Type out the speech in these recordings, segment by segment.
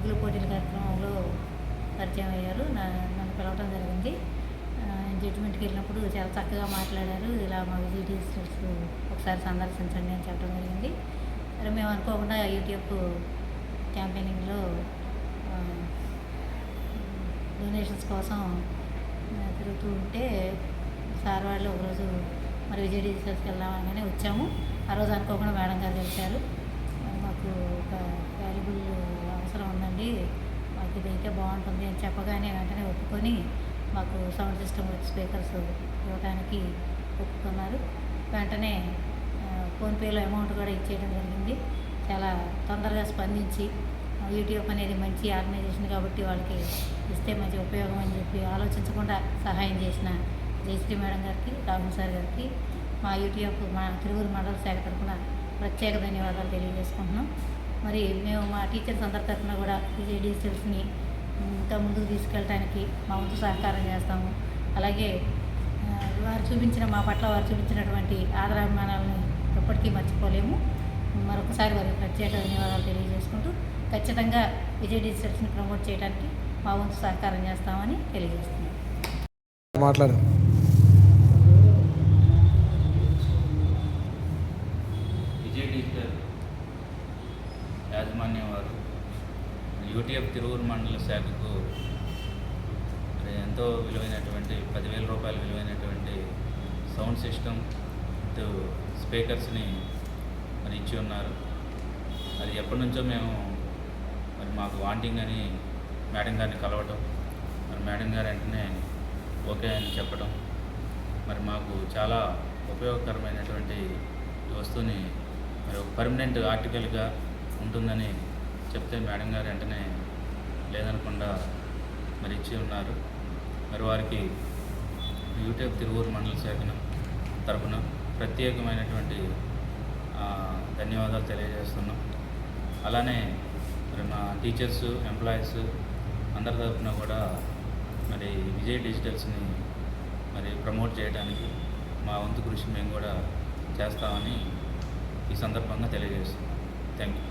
ముగ్గుల పోటీల కార్యక్రమంలో పరిచయం అయ్యారు. నన్ను పిలవడం జరిగింది. జడ్జిమెంట్కి వెళ్ళినప్పుడు చాలా చక్కగా మాట్లాడారు. ఇలా మా విజయ్ డిజిటల్స్ ఒకసారి సందర్శించండి అని చెప్పడం జరిగింది. సరే మేము అనుకోకుండా యూట్యూబ్ క్యాంపెయినింగ్లో డొనేషన్స్ కోసం తిరుగుతూ ఉంటే సార్ వాళ్ళు ఒకరోజు మరి విజయ్ డిజిటల్స్కి వెళ్దామని వచ్చాము. ఆ రోజు అనుకోకుండా మేడం గారు కలిశారు. మాకు ఒక వాల్యుబుల్ అవసరం ఉందండి, మాకు ఇదైతే బాగుంటుంది అని చెప్పగానే వెంటనే ఒప్పుకొని మాకు సౌండ్ సిస్టమ్ స్పీకర్స్ ఇవ్వడానికి ఒప్పుకున్నారు. వెంటనే ఫోన్పేలో అమౌంట్ కూడా ఇచ్చేయడం జరిగింది. చాలా తొందరగా స్పందించి యూట్యూబ్ అనేది మంచి ఆర్గనైజేషన్ కాబట్టి వాళ్ళకి ఇస్తే మంచి ఉపయోగం అని చెప్పి ఆలోచించకుండా సహాయం చేసిన జయశ్రీ మేడం గారికి, రాహుల్ సార్ గారికి మా యూట్యూబ్ మా తిరువురు మండల శాఖ తరఫున ప్రత్యేక ధన్యవాదాలు తెలియజేసుకుంటున్నాం. మరి మేము మా టీచర్స్ అందరి తరఫున కూడా విజయ్ డిజిటల్స్ని ఇంకా ముందుకు తీసుకెళ్ళడానికి మా వంతు సహకారం చేస్తాము. అలాగే వారు చూపించిన మా పట్ల వారు చూపించినటువంటి ఆదరాభిమానాలను ఎప్పటికీ మర్చిపోలేము. మరొకసారి వారికి ప్రత్యేక ధన్యవాదాలు తెలియజేసుకుంటూ ఖచ్చితంగా విజయ్ డిజిటల్స్ని ప్రమోట్ చేయడానికి మా వంతు సహకారం చేస్తామని తెలియజేస్తున్నాం. విజయ్ డిజిటల్ యాజమాన్యం వారు యూట్యూబ్ తిరువురు మండల శాఖకు ఎంతో విలువైనటువంటి 10,000 రూపాయలు విలువైనటువంటి సౌండ్ సిస్టమ్ స్పీకర్స్ని మరి ఇచ్చి ఉన్నారు. అది ఎప్పటి నుంచో మేము మరి మాకు వాంటింగ్ అని మేడం గారిని కలవటం, మరి మేడం గారు వెంటనే ఓకే అని చెప్పడం, మరి మాకు చాలా ఉపయోగకరమైనటువంటి ఈ వస్తువుని మరి ఒక పర్మనెంట్ ఆర్టికల్గా ఉంటుందని చెప్తే మేడం గారు వెంటనే లేదనకుండా మరి ఇచ్చి ఉన్నారు. మరి వారికి యూట్యూబ్ తిరువూరు మండల శాఖ తరఫున ప్రత్యేకమైనటువంటి ధన్యవాదాలు తెలియజేస్తున్నాం. అలానే మరి మా టీచర్స్, ఎంప్లాయీస్ అందరి తరఫున కూడా మరి విజయ్ డిజిటల్స్ని మరి ప్రమోట్ చేయడానికి మా వంతు కృషి మేము కూడా చేస్తామని ఈ సందర్భంగా తెలియజేస్తున్నాం. Thank you.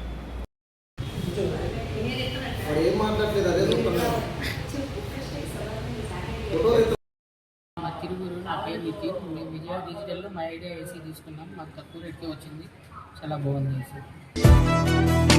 మా తిరువురు, నా పేరు నితిన్. మేము విజయ డిజిటల్లో మా ఐడియా ఏసీ తీసుకున్నాం. మాకు తక్కువ రేట్కే వచ్చింది, చాలా బాగుంది ఏసీ.